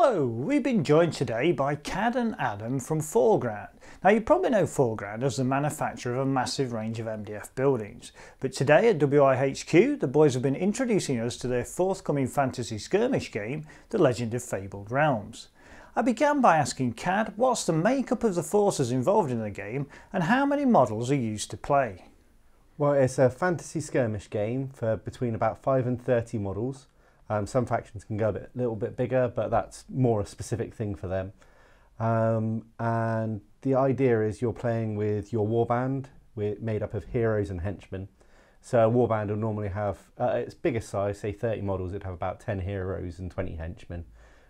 Hello, we've been joined today by Cad and Adam from Foreground. Now you probably know Foreground as the manufacturer of a massive range of MDF buildings, but today at WIHQ the boys have been introducing us to their forthcoming fantasy skirmish game, The Legend of Fabled Realms. I began by asking Cad what's the makeup of the forces involved in the game and how many models are used to play. Well, it's a fantasy skirmish game for between about 5 and 30 models. Some factions can go a little bit bigger, but that's more a specific thing for them. And the idea is you're playing with your warband, made up of heroes and henchmen. So a warband will normally have, its biggest size, say 30 models, it'd have about 10 heroes and 20 henchmen.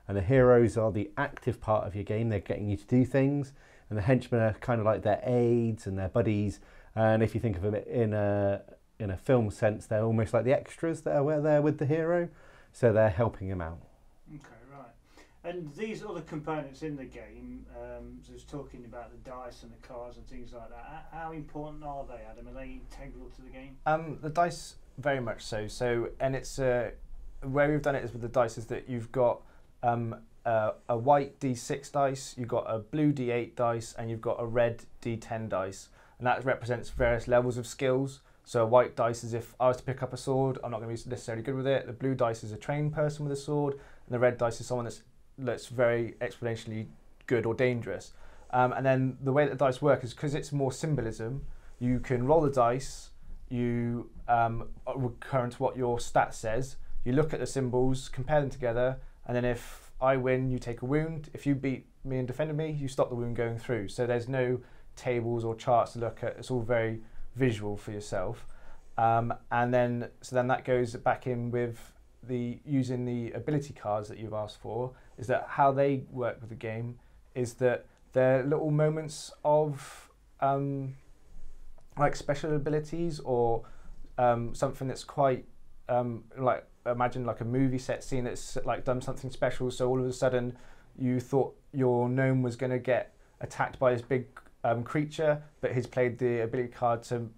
And the heroes are the active part of your game, they're getting you to do things, and the henchmen are kind of like their aides and their buddies. And if you think of them in a film sense, they're almost like the extras that are there with the hero. So they're helping him out. Okay, right. And these other components in the game, just talking about the dice and the cards and things like that, how important are they, Adam? Are they integral to the game? The dice, very much so. And it's where we've done it is with the dice is that you've got a white D6 dice, you've got a blue D8 dice, and you've got a red D10 dice, and that represents various levels of skills. So a white dice is if I was to pick up a sword, I'm not going to be necessarily good with it. The blue dice is a trained person with a sword, and the red dice is someone that's very exponentially good or dangerous. And then the way that the dice work is because it's more symbolism. You can roll the dice, you recurrent to what your stat says. You look at the symbols, compare them together, and then if I win, you take a wound. If you beat me and defended me, you stop the wound going through. So there's no tables or charts to look at. It's all very visual for yourself, and then that goes back in with using the ability cards that you've asked for. Is that how they work with the game? Is that they're little moments of like special abilities or something that's quite like imagine like a movie set scene that's like done something special. So all of a sudden you thought your gnome was going to get attacked by this big creature, but he's played the ability card to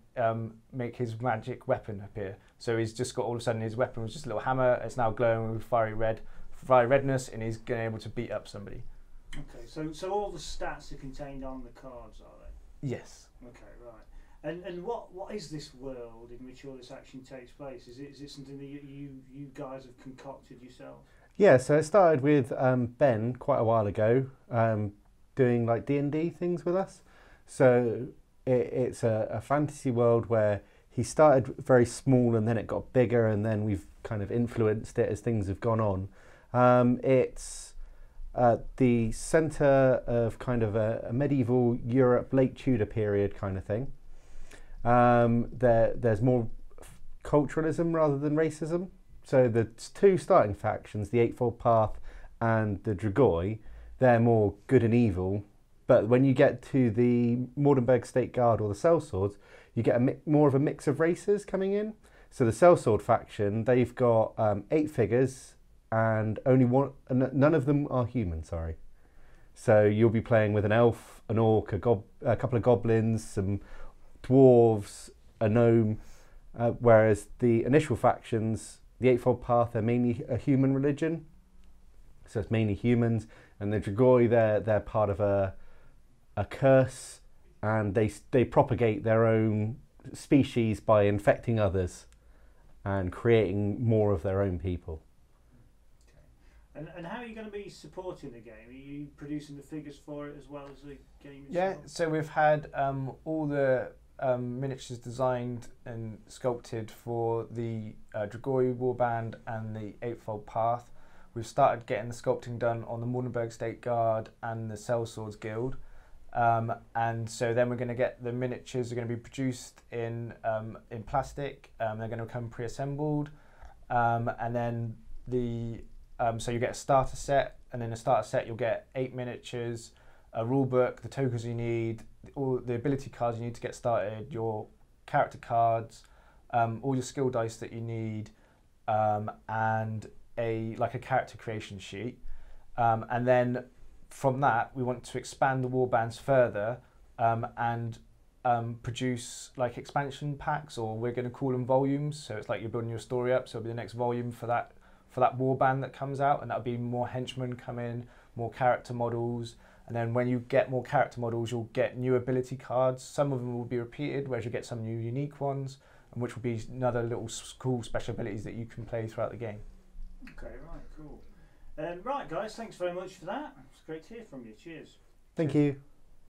make his magic weapon appear. So he's just got all of a sudden his weapon was just a little hammer. It's now glowing with fiery redness, and he's going able to beat up somebody. Okay, so all the stats are contained on the cards, are they? Yes. Okay, right. And what is this world in which all this action takes place? Is it something that you guys have concocted yourself? Yeah, so it started with Ben quite a while ago, doing like D&D things with us. So it's a fantasy world where he started very small and then it got bigger, and then we've kind of influenced it as things have gone on. It's the centre of kind of a medieval Europe, late Tudor period kind of thing. There's more culturalism rather than racism. So the two starting factions, the Eightfold Path and the Dragoi, they're more good and evil. But when you get to the Mordenberg State Guard or the Sellswords, you get more of a mix of races coming in. So the Sellsword faction, they've got 8 figures and only one, none of them are human, sorry. So you'll be playing with an elf, an orc, a couple of goblins, some dwarves, a gnome, whereas the initial factions, the Eightfold Path, are mainly a human religion. So it's mainly humans, and the Dragoi, they're part of a curse, and they propagate their own species by infecting others and creating more of their own people. Okay. And how are you going to be supporting the game? Are you producing the figures for it as well as the game itself? Yeah, so we've had all the miniatures designed and sculpted for the Dragoi Warband and the Eightfold Path. We've started getting the sculpting done on the Mordenberg State Guard and the Sellswords Guild. And so then we're going to get the miniatures are going to be produced in plastic. They're going to come pre-assembled, and then so you get a starter set, and in a starter set you'll get 8 miniatures, a rule book, the tokens you need, all the ability cards you need to get started, your character cards, all your skill dice that you need, and a character creation sheet, and then from that we want to expand the warbands further and produce like expansion packs, or we're going to call them volumes. So it's like you're building your story up, so it'll be the next volume for that for that warband that comes out, and that'll be more henchmen come in, more character models. And then when you get more character models, you'll get new ability cards. Some of them will be repeated, whereas you'll get some new unique ones, and which will be another little cool special abilities that you can play throughout the game. Okay, right, cool. Right, guys, thanks very much for that. It's great to hear from you. Cheers. Thank you.